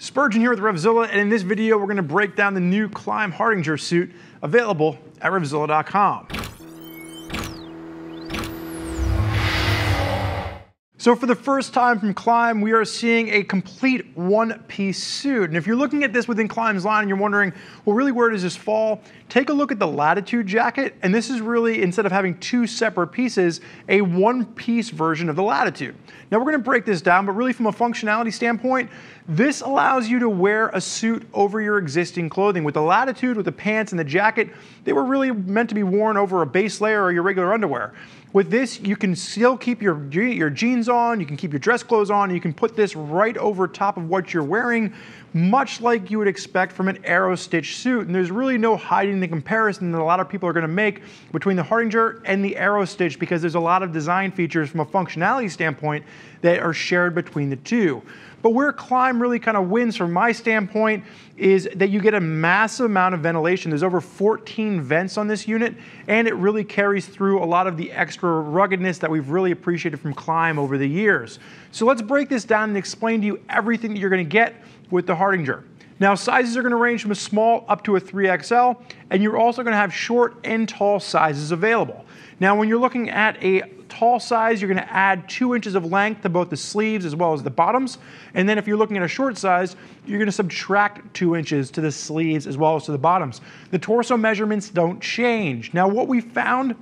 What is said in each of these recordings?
Spurgeon here with RevZilla, and in this video we're going to break down the new Klim Hardanger suit available at RevZilla.com. So for the first time from Klim, we are seeing a complete one-piece suit. And if you're looking at this within Klim's line and you're wondering, well, really, where does this fall? Take a look at the Latitude jacket, and this is really, instead of having two separate pieces, a one-piece version of the Latitude. Now we're going to break this down, but really from a functionality standpoint, this allows you to wear a suit over your existing clothing. With the Latitude, with the pants and the jacket, they were really meant to be worn over a base layer or your regular underwear. With this, you can still keep your jeans on, you can keep your dress clothes on, and you can put this right over top of what you're wearing, much like you would expect from an Aero stitch suit. And there's really no hiding the comparison that a lot of people are going to make between the Hardanger and the Aero stitch, because there's a lot of design features from a functionality standpoint that are shared between the two. But where Klim really kind of wins from my standpoint is that you get a massive amount of ventilation. There's over 14 vents on this unit, and it really carries through a lot of the extra ruggedness that we've really appreciated from Klim over the years. So let's break this down and explain to you everything that you're going to get with the Hardanger. Now, sizes are going to range from a small up to a 3XL, and you're also going to have short and tall sizes available. Now, when you're looking at a tall size, you're going to add 2 inches of length to both the sleeves as well as the bottoms. And then if you're looking at a short size, you're going to subtract 2 inches to the sleeves as well as to the bottoms. The torso measurements don't change. Now, what we found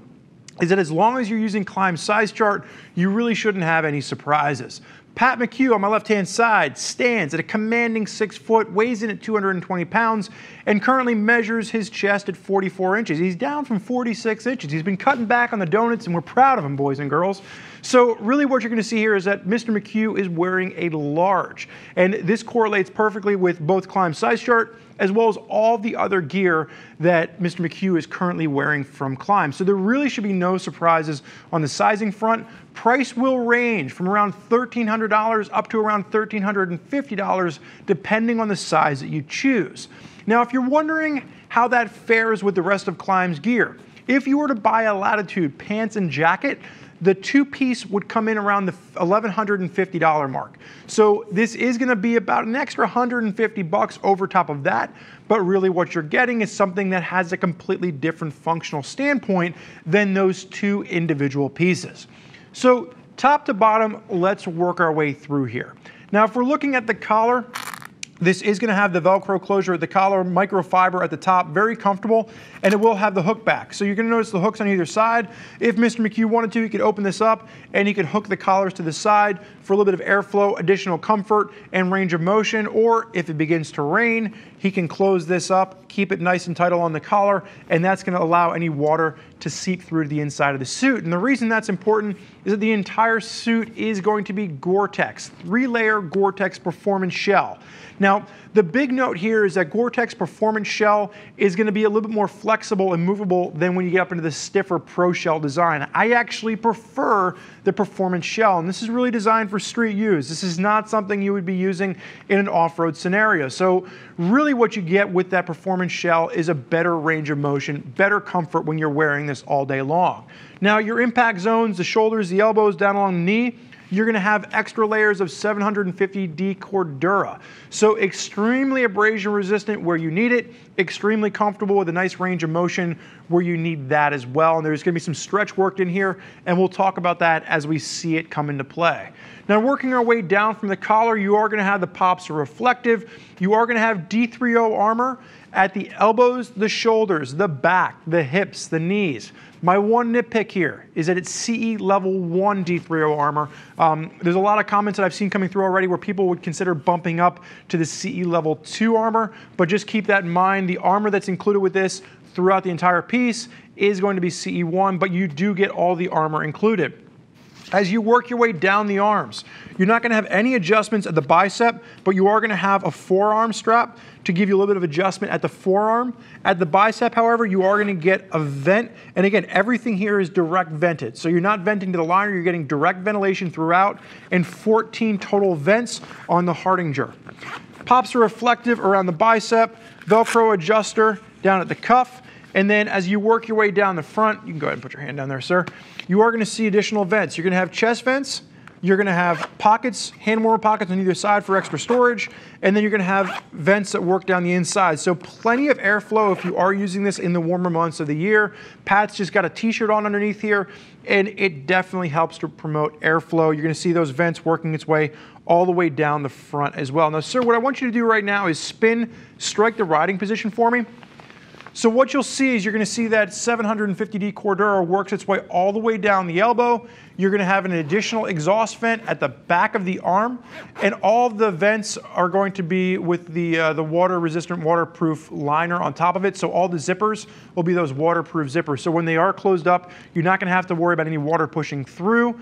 is that as long as you're using Klim's size chart, you really shouldn't have any surprises. Pat McHugh on my left-hand side stands at a commanding 6 foot, weighs in at 220 pounds, and currently measures his chest at 44 inches. He's down from 46 inches. He's been cutting back on the donuts, and we're proud of him, boys and girls. So really what you're going to see here is that Mr. McHugh is wearing a large, and this correlates perfectly with both Klim's size chart as well as all the other gear that Mr. McHugh is currently wearing from Klim. So there really should be no surprises on the sizing front. Price will range from around $1,300 up to around $1,350, depending on the size that you choose. Now, if you're wondering how that fares with the rest of Klim's gear, if you were to buy a Latitude pants and jacket, the two-piece would come in around the $1,150 mark. So this is going to be about an extra $150 over top of that, but really what you're getting is something that has a completely different functional standpoint than those two individual pieces. So top to bottom, let's work our way through here. Now, if we're looking at the collar, this is going to have the Velcro closure at the collar, microfiber at the top, very comfortable, and it will have the hook back. So you're going to notice the hooks on either side. If Mr. McHugh wanted to, he could open this up and he could hook the collars to the side for a little bit of airflow, additional comfort, and range of motion. Or if it begins to rain, he can close this up, keep it nice and tight on the collar, and that's going to allow any water to seep through to the inside of the suit. And the reason that's important is that the entire suit is going to be Gore-Tex, 3-layer Gore-Tex performance shell. Now, the big note here is that Gore-Tex performance shell is going to be a little bit more flexible and movable than when you get up into the stiffer Pro Shell design. I actually prefer the performance shell, and this is really designed for street use. This is not something you would be using in an off-road scenario. So really what you get with that performance shell is a better range of motion, better comfort when you're wearing this all day long. Now, your impact zones, the shoulders, the elbows, down along the knee, you're going to have extra layers of 750D Cordura. So extremely abrasion resistant where you need it, extremely comfortable with a nice range of motion where you need that as well. And there's going to be some stretch worked in here, and we'll talk about that as we see it come into play. Now, working our way down from the collar, you are going to have the pops are reflective. You are going to have D3O Armour at the elbows, the shoulders, the back, the hips, the knees. My one nitpick here is that it's CE level 1 D3O Armour. There's a lot of comments that I've seen coming through already where people would consider bumping up to the CE level 2 armor, but just keep that in mind. The armor that's included with this throughout the entire piece is going to be CE 1, but you do get all the armor included. As you work your way down the arms, you're not going to have any adjustments at the bicep, but you are going to have a forearm strap to give you a little bit of adjustment at the forearm. At the bicep, however, you are going to get a vent. And again, everything here is direct vented. So you're not venting to the liner, you're getting direct ventilation throughout, and 14 total vents on the Hardanger. Pops are reflective around the bicep, Velcro adjuster down at the cuff. And then as you work your way down the front, you can go ahead and put your hand down there, sir. You are going to see additional vents. You're going to have chest vents, You're going to have pockets, hand warmer pockets on either side for extra storage, and then you're going to have vents that work down the inside. So plenty of airflow if you are using this in the warmer months of the year. Pat's just got a t-shirt on underneath here, and it definitely helps to promote airflow. You're going to see those vents working its way all the way down the front as well. Now, sir, what I want you to do right now is strike the riding position for me. So what you'll see is you're going to see that 750D Cordura works its way all the way down the elbow. You're going to have an additional exhaust vent at the back of the arm, and all of the vents are going to be with the water-resistant, waterproof liner on top of it. So all the zippers will be those waterproof zippers. So when they are closed up, you're not going to have to worry about any water pushing through.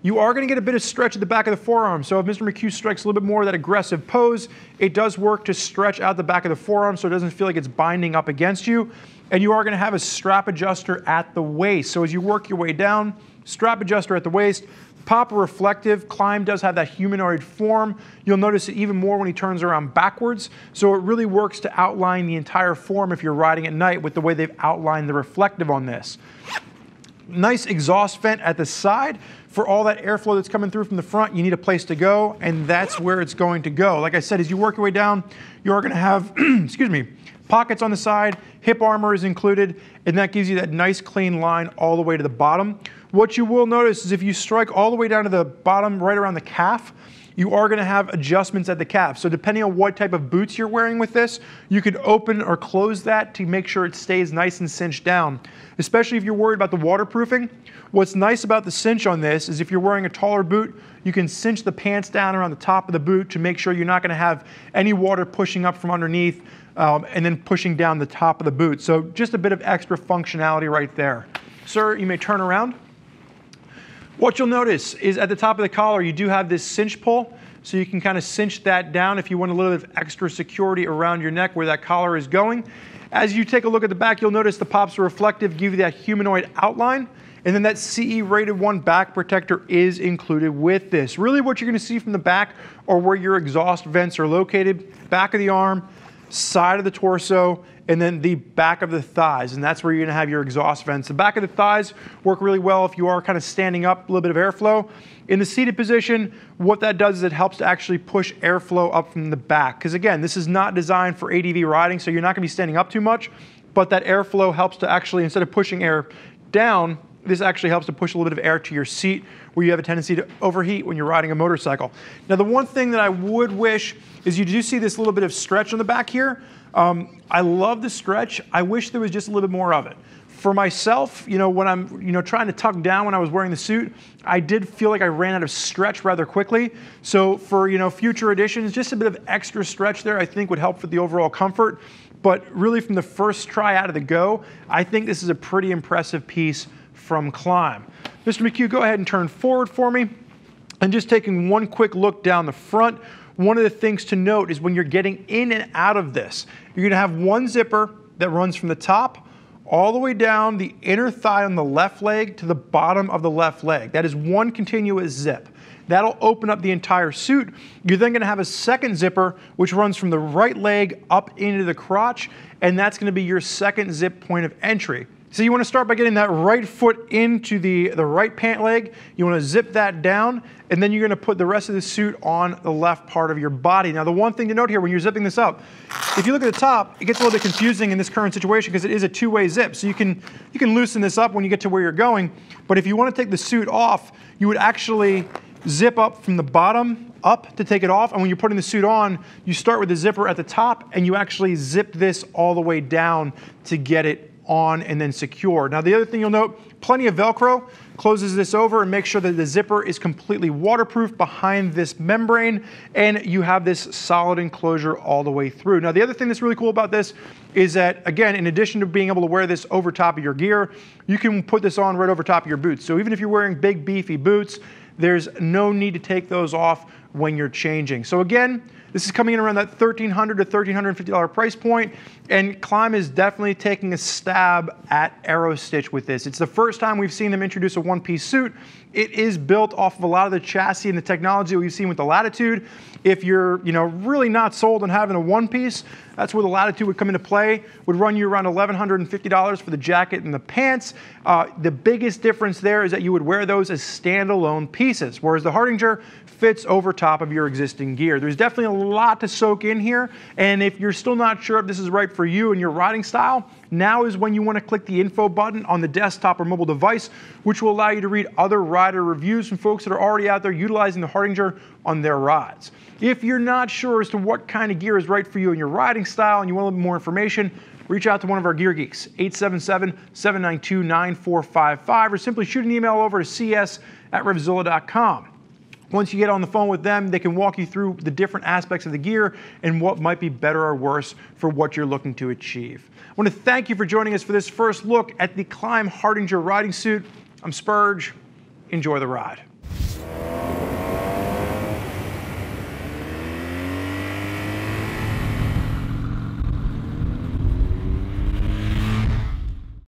You are going to get a bit of stretch at the back of the forearm. So if Mr. McHugh strikes a little bit more of that aggressive pose, it does work to stretch out the back of the forearm so it doesn't feel like it's binding up against you. And you are going to have a strap adjuster at the waist. So as you work your way down, strap adjuster at the waist, pop reflective. Klim does have that humanoid form. You'll notice it even more when he turns around backwards. So it really works to outline the entire form if you're riding at night with the way they've outlined the reflective on this. Nice exhaust vent at the side. For all that airflow that's coming through from the front, you need a place to go, and that's where it's going to go. Like I said, as you work your way down, you are going to have, excuse me, pockets on the side, hip armor is included, and that gives you that nice clean line all the way to the bottom. What you will notice is if you strike all the way down to the bottom, right around the calf, you are going to have adjustments at the calf. So depending on what type of boots you're wearing with this, you could open or close that to make sure it stays nice and cinched down. Especially if you're worried about the waterproofing. What's nice about the cinch on this is if you're wearing a taller boot, you can cinch the pants down around the top of the boot to make sure you're not going to have any water pushing up from underneath and then pushing down the top of the boot. So just a bit of extra functionality right there. Sir, you may turn around. What you'll notice is at the top of the collar, you do have this cinch pull, so you can kind of cinch that down if you want a little bit of extra security around your neck where that collar is going. As you take a look at the back, you'll notice the pops are reflective, give you that humanoid outline, and then that CE rated 1 back protector is included with this. Really what you're going to see from the back are where your exhaust vents are located, back of the arm, side of the torso, and then the back of the thighs, and that's where you're going to have your exhaust vents. The back of the thighs work really well if you are kind of standing up, a little bit of airflow. In the seated position, what that does is it helps to actually push airflow up from the back, because again, this is not designed for ADV riding, so you're not going to be standing up too much, but that airflow helps to actually, instead of pushing air down, this actually helps to push a little bit of air to your seat where you have a tendency to overheat when you're riding a motorcycle. Now, the one thing that I would wish is you do see this little bit of stretch on the back here. I love the stretch. I wish there was just a little bit more of it. For myself, when I'm trying to tuck down when I was wearing the suit, I did feel like I ran out of stretch rather quickly. So for future editions, just a bit of extra stretch there I think would help for the overall comfort. But really from the first try out of the go, I think this is a pretty impressive piece from Klim. Mr. McHugh, go ahead and turn forward for me. And just taking one quick look down the front, one of the things to note is when you're getting in and out of this, you're going to have one zipper that runs from the top all the way down the inner thigh on the left leg to the bottom of the left leg. That is one continuous zip. That'll open up the entire suit. You're then going to have a second zipper which runs from the right leg up into the crotch, and that's going to be your second zip point of entry. So you want to start by getting that right foot into the right pant leg. You want to zip that down, and then you're going to put the rest of the suit on the left part of your body. Now, the one thing to note here when you're zipping this up, if you look at the top, it gets a little bit confusing in this current situation because it is a two-way zip. So you can loosen this up when you get to where you're going, but if you want to take the suit off, you would actually zip up from the bottom up to take it off, and when you're putting the suit on, you start with the zipper at the top, and you actually zip this all the way down to get it on and then secure. Now, the other thing you'll note, plenty of Velcro closes this over and makes sure that the zipper is completely waterproof behind this membrane, and you have this solid enclosure all the way through. Now, the other thing that's really cool about this is that, again, in addition to being able to wear this over top of your gear, you can put this on right over top of your boots. So even if you're wearing big, beefy boots, there's no need to take those off when you're changing. So again, this is coming in around that $1,300 to $1,350 price point, and Klim is definitely taking a stab at Aero Stitch with this. It's the first time we've seen them introduce a one-piece suit. It is built off of a lot of the chassis and the technology we've seen with the Latitude, If you're really not sold on having a one-piece, that's where the Latitude would come into play. Would run you around $1,150 for the jacket and the pants. The biggest difference there is that you would wear those as standalone pieces, whereas the Hardanger fits over top of your existing gear. There's definitely a lot to soak in here, and if you're still not sure if this is right for you and your riding style, now is when you want to click the info button on the desktop or mobile device, which will allow you to read other rider reviews from folks that are already out there utilizing the Hardanger on their rides. If you're not sure as to what kind of gear is right for you and your riding style and you want a little bit more information, reach out to one of our gear geeks, 877-792-9455, or simply shoot an email over to cs@RevZilla.com. Once you get on the phone with them, they can walk you through the different aspects of the gear and what might be better or worse for what you're looking to achieve. I want to thank you for joining us for this first look at the Klim Hardanger riding suit. I'm Spurge. Enjoy the ride.